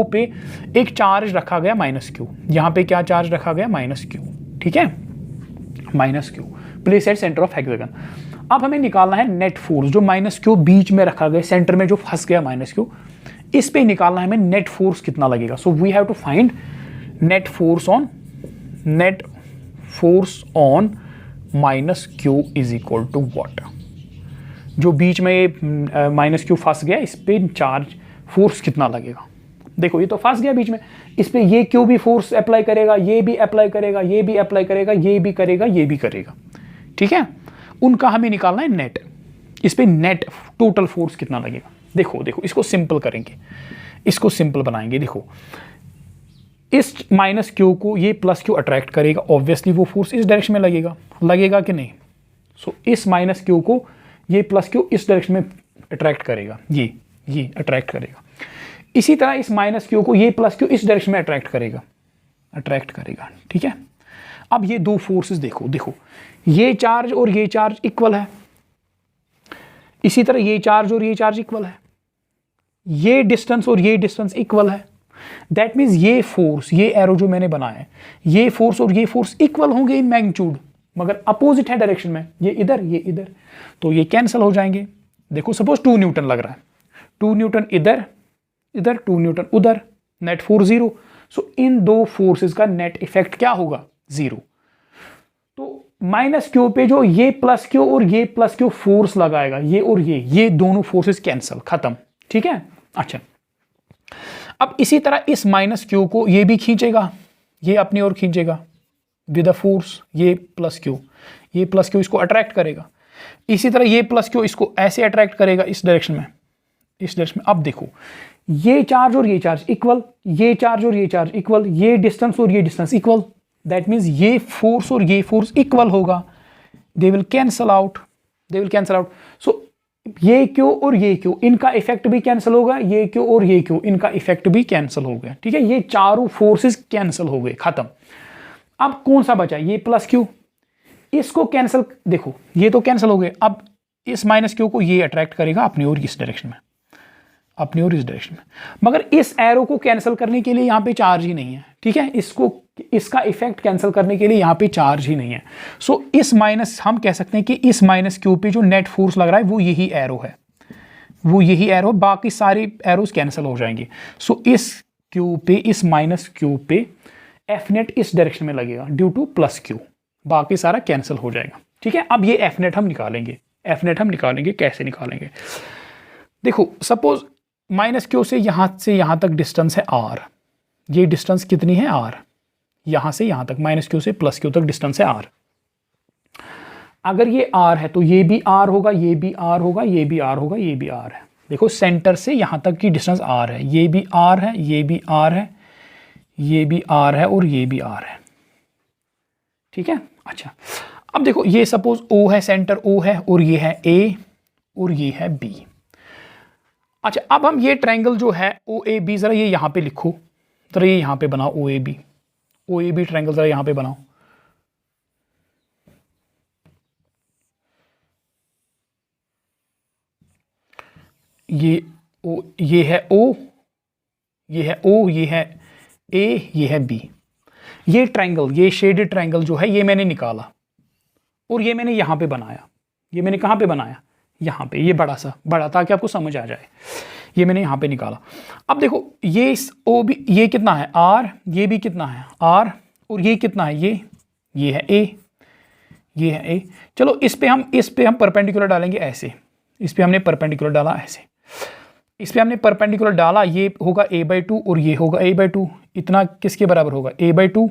पे एक चार्ज रखा गया माइनस क्यू। यहां पे क्या चार्ज रखा गया, माइनस क्यू, ठीक है, minus Q, place at centre of hexagon. अब हमें निकालना है नेट फोर्स, जो माइनस क्यू बीच में रखा गया, सेंटर में जो फंस गया माइनस क्यू, इस पे निकालना है हमें नेट फोर्स कितना लगेगा। So we have to find net force on minus Q is equal to what. जो बीच में माइनस क्यू फंस गया, इस पे चार्ज फोर्स कितना लगेगा। देखो ये तो फंस गया बीच में, इस पे ये क्यू भी फोर्स अप्लाई करेगा, ये भी अप्लाई करेगा, ये भी अप्लाई करेगा, ये भी करेगा, ये भी करेगा, ठीक है। उनका हमें निकालना है नेट, इस पे नेट टोटल फोर्स कितना लगेगा। देखो इसको सिंपल करेंगे, इसको सिंपल बनाएंगे। देखो इस माइनस क्यू को ये प्लस क्यू अट्रैक्ट करेगा, ऑब्वियसली वो फोर्स इस डायरेक्शन में लगेगा कि नहीं। सो इस माइनस क्यू को ये प्लस क्यू इस डायरेक्शन में अट्रैक्ट करेगा, ये अट्रैक्ट करेगा। इसी तरह इस माइनस क्यू को ये प्लस क्यू इस डायरेक्शन में अट्रैक्ट करेगा, ठीक है। अब ये दो फोर्सेस देखो ये चार्ज और ये चार्ज इक्वल है, इसी तरह ये चार्ज और ये चार्ज इक्वल है, ये डिस्टेंस और ये डिस्टेंस इक्वल है। दैट मीन्स ये फोर्स, ये एरो जो मैंने बनाया है, ये फोर्स और ये फोर्स इक्वल होंगे इन मैग्नीट्यूड, मगर अपोजिट है डायरेक्शन में, ये इधर, तो ये कैंसिल हो जाएंगे। देखो सपोज 2 न्यूटन लग रहा है, 2 न्यूटन इधर 2 न्यूटन उधर, नेट फोर्स 0। सो इन दो फोर्सेस का नेट इफेक्ट क्या होगा, 0। तो माइनस क्यू पे जो ये प्लस क्यू और ये प्लस क्यू फोर्स लगाएगा, ये और ये दोनों फोर्सेस कैंसिल, खत्म, ठीक है। अच्छा अब इसी तरह इस माइनस क्यू को ये भी खींचेगा, ये अपनी ओर खींचेगा विद अ फोर्स, ये प्लस क्यू इसको अट्रैक्ट करेगा। इसी तरह ये प्लस क्यू इसको ऐसे अट्रैक्ट करेगा इस डायरेक्शन में, अब देखो ये चार्ज और ये चार्ज इक्वल, ये चार्ज और ये चार्ज इक्वल, ये डिस्टेंस और ये डिस्टेंस इक्वल। दैट मीन्स ये फोर्स और ये फोर्स इक्वल होगा, दे विल कैंसल आउट। सो ये क्यू और ये क्यू इनका इफेक्ट भी कैंसिल होगा, ये क्यू और ये क्यू इनका इफेक्ट भी कैंसिल हो गया, ठीक है। ये चारों फोर्सेस कैंसिल हो गए, खत्म। अब कौन सा बचा, ये प्लस क्यू, इसको कैंसिल, देखो ये तो कैंसिल हो गए। अब इस माइनस क्यू को ये अट्रैक्ट करेगा अपनी ओर इस डायरेक्शन में, मगर इस एरो को कैंसिल करने के लिए यहां पे चार्ज ही नहीं है, ठीक है। इसका इफेक्ट कैंसिल करने के लिए यहां पे चार्ज ही नहीं है। सो इस माइनस, हम कह सकते हैं कि इस माइनस क्यू पे जो नेट फोर्स लग रहा है वो यही एरो है, बाकी सारी एरोस कैंसिल हो जाएंगे। सो इस क्यू पे, इस माइनस क्यू पे एफ नेट इस डायरेक्शन में लगेगा ड्यू टू प्लस क्यू, बाकी सारा कैंसिल हो जाएगा, ठीक है। अब ये एफ नेट हम निकालेंगे, कैसे निकालेंगे। देखो सपोज माइनस क्यू से यहां तक डिस्टेंस है r, ये डिस्टेंस कितनी है r, यहां से यहां तक माइनस क्यू से प्लस क्यू तक डिस्टेंस है r। अगर ये r है तो ये भी r होगा, ये भी r होगा, ये भी r होगा, ये भी r है। देखो सेंटर से यहां तक की डिस्टेंस r है, ये भी r है, ये भी r है, ये भी r है और ये भी r है। ठीक है। अच्छा अब देखो ये सपोज O है, सेंटर O है और ये है A और ये है B। अच्छा अब हम ये ट्रायंगल जो है OAB जरा ये यहां पे लिखो, जरा ये यहां पे बनाओ OAB ट्रायंगल जरा यहां पे बनाओ। ये है O, ये है O, ये है A, ये है B। ये ट्रायंगल, ये शेडेड ट्रायंगल जो है ये मैंने निकाला और ये मैंने यहां पे बनाया। ये मैंने कहां पे बनाया? यहां पे, ये बड़ा सा, बड़ा, ताकि आपको समझ आ जाए। ये मैंने यहां पे निकाला। अब देखो ये इस O भी, ये कितना है R, ये भी कितना है R और ये कितना है ये है A, ये है A। चलो इस पे हम परपेंडिकुलर डालेंगे ऐसे, इस पे हमने परपेंडिकुलर डाला ऐसे, इस पे हमने परपेंडिकुलर डाला, ये होगा a/2 और ये होगा a/2। इतना किसके बराबर होगा? a/2।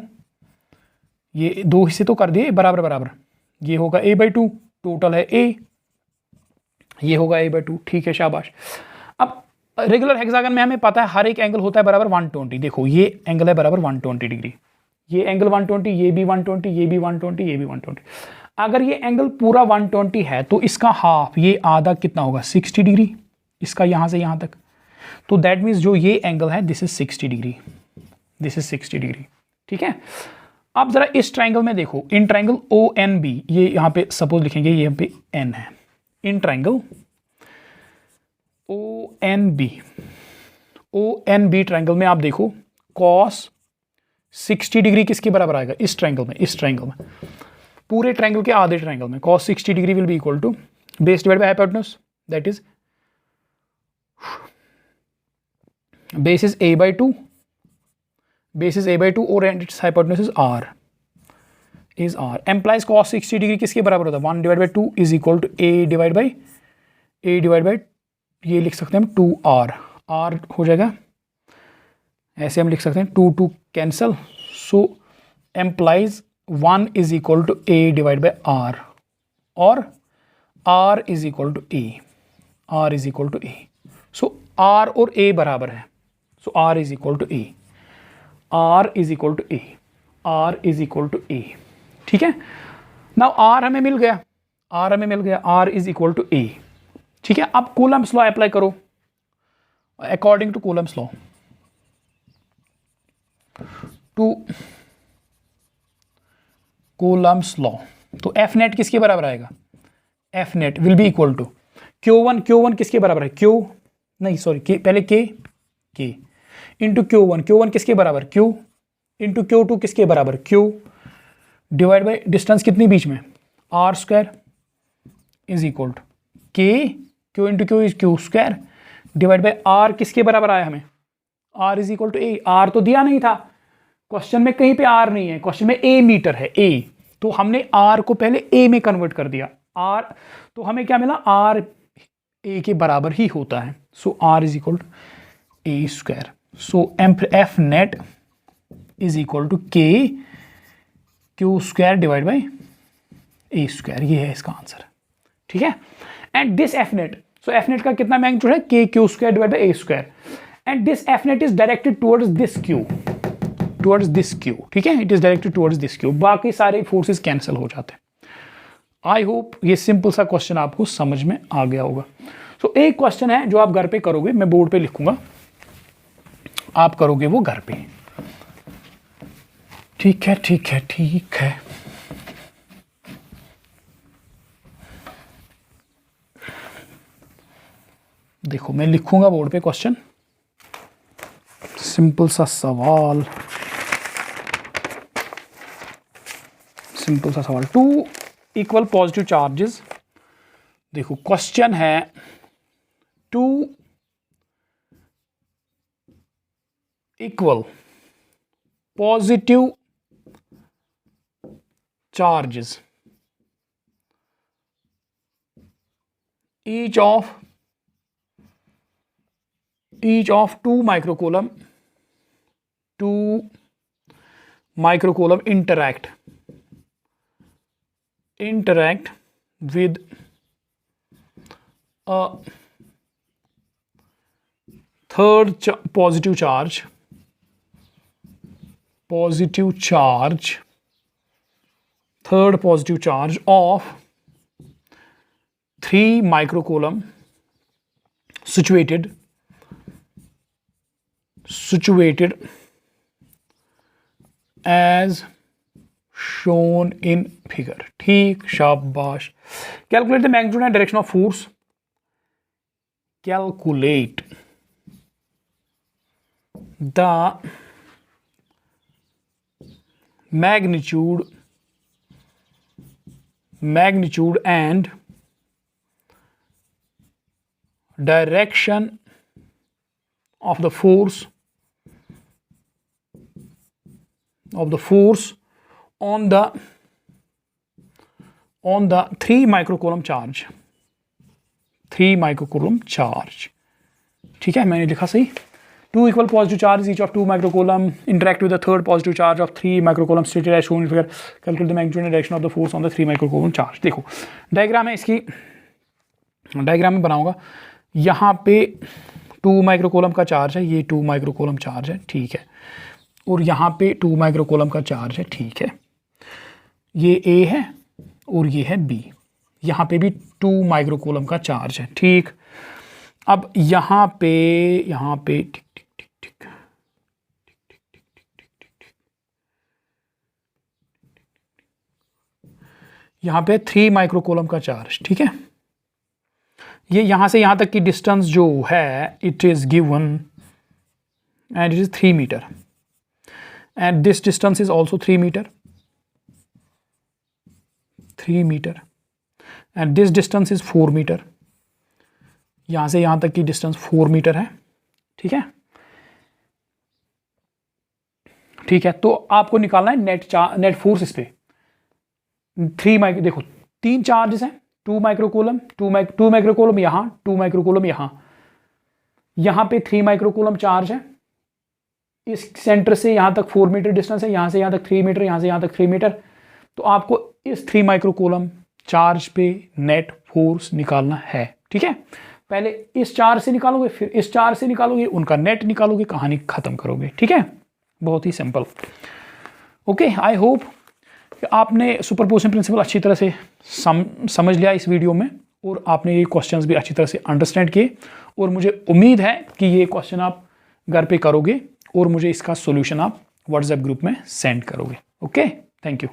ये दो हिस्से तो कर दिए बराबर बराबर, ये होगा a/2, टोटल है a, ये होगा a/2। ठीक है, शाबाश। अब रेगुलर हेक्सागन में हमें पता है हर एक एंगल होता है बराबर 120। देखो ये एंगल है बराबर 120 डिग्री, ये एंगल 120, ये भी 120, ये भी 120, ये भी 120। अगर ये एंगल पूरा 120 है तो इसका हाफ, ये आधा कितना होगा? 60 डिग्री, इसका यहां से यहां तक। तो दैट मीन्स जो ये एंगल है this is 60 degree, this is 60 degree. ठीक है। अब जरा इस ट्रायंगल में देखो, इन ट्रायंगल ONB, ये यहां पे सपोज लिखेंगे, ये यहां पे N है, इन ट्रायंगल ONB ट्रायंगल में आप देखो cos 60 डिग्री किसके बराबर आएगा? इस ट्रायंगल में, पूरे ट्रायंगल के आधे ट्रायंगल में cos 60 degree will be equal to base divide by hypotenuse, that is base is a/2, और its hypotenuse is r, implies cos 60 degree किसके बराबर होता है? 1/2 is equal to a divide by ये लिख सकते हैं हम 2r, r हो जाएगा ऐसे, हम लिख सकते हैं 2 cancel, so implies 1 is equal to a divide by r, और r is equal to a, so r और a बराबर है, so r is equal to a, r is equal to a, r is equal to a। ठीक है। Now r हमें मिल गया, r is equal to a। ठीक है। अब कूलम्स लॉ अप्लाई करो, अकॉर्डिंग टू कूलम्स लॉ, तो F नेट किसके बराबर आएगा? F net will be equal to Q1 किसके बराबर है? पहले K इंटू Q1 किसके बराबर? Q इंटू Q2 किसके बराबर? Q डिवाइड बाई डिस्टेंस कितनी बीच में? R² is equal to Q into Q is Q² divide by R किसके बराबर आया हमें? R is equal to A। R तो दिया नहीं था क्वेश्चन में, कहीं पे R नहीं है, क्वेश्चन में A मीटर है, A, तो हमने R को पहले A में कन्वर्ट कर दिया, R, तो हमें क्या मिला? R A के बराबर ही होता है, so R is equal to A², so F net is equal to Q² divide by A², ये है इसका आंसर। ठीक है। And this F net, so F net का कितना मैग्नीट्यूड है? Q² divide by A², and this F net is directed towards this Q, ठीक है, it is directed towards this Q, बाकी सारे फोर्सेस कैंसिल हो जाते हैं। आई होप ये सिंपल सा क्वेश्चन आपको समझ में आ गया होगा। सो एक क्वेश्चन है जो आप घर पे करोगे, मैं बोर्ड पे लिखूंगा, आप करोगे वो घर पे। ठीक है। देखो मैं लिखूंगा बोर्ड पे क्वेश्चन, सिंपल सा सवाल, टू इक्वल पॉजिटिव चार्जेस। देखो क्वेश्चन है, two equal positive charges each of 2 microcoulomb 2 microcoulomb interact with a third positive charge of 3 microcoulomb situated as shown in figure। ठीक, शाबाश। Calculate the magnitude and direction of force. Calculate the magnitude and direction of the force on the 3 microcoulomb charge। 3 microcoulomb charge, ठीक है, मैंने लिखा सही। 2 equal positive charges each of 2 microcoulomb interact with the third positive charge of 3 microcoulomb stated as shown in figure। Calculate the magnitude and direction of the force on the 3 microcoulomb charge। देखो diagram है, इसकी diagram में बनाऊंगा। यहाँ पे 2 microcoulomb का charge है, ये 2 microcoulomb चार्ज है, ठीक है, और यहाँ पे 2 microcoulomb का चार्ज है, ठीक है। ये A है और ये है B। यहाँ पे भी 2 microcoulomb का चार्ज है, ठीक। अब यहाँ पे यहाँ पे 3 microcoulomb का चार्ज, ठीक है। ये यहाँ से यहाँ तक की डिस्टेंस जो है it is given and it is 3 metre and this distance is also 3 metre and this distance is 4 metre. यहाँ से यहाँ तक की डिस्टेंस 4 मीटर है, ठीक है, ठीक है। तो आपको निकालना है नेट फोर्स इस पे। 3 माइक्रो, देखो 3 चार्जेस हैं, 2 माइक्रोकूलम, 2 माइक्रोकूलम यहाँ, 2 माइक्रोकूलम यहाँ पे 3 माइक्रोकूलम चार्ज है। इस सेंटर से यहाँ तक 4 मीटर डिस्टेंस है, यहाँ से यहाँ तक 3 मीटर, यहाँ से यहाँ तक 3 मीटर। तो आपको इस 3 माइक्रोकूलम चार्ज पे नेट फोर्स निकालना है, ठीक है। पहले इस चार्ज से निकालोगे, फिर इस चार्ज से निकालोगे, उनका नेट निकालोगे, कहानी खत्म करोगे, ठीक है। बहुत ही सिंपल। ओके, आई होप कि आपने सुपरपोजिशन प्रिंसिपल अच्छी तरह से समझ लिया इस वीडियो में, और आपने ये क्वेश्चंस भी अच्छी तरह से अंडरस्टैंड किए, और मुझे उम्मीद है कि ये क्वेश्चन आप घर पे करोगे और मुझे इसका सॉल्यूशन आप व्हाट्सएप ग्रुप में सेंड करोगे। Okay, thank you.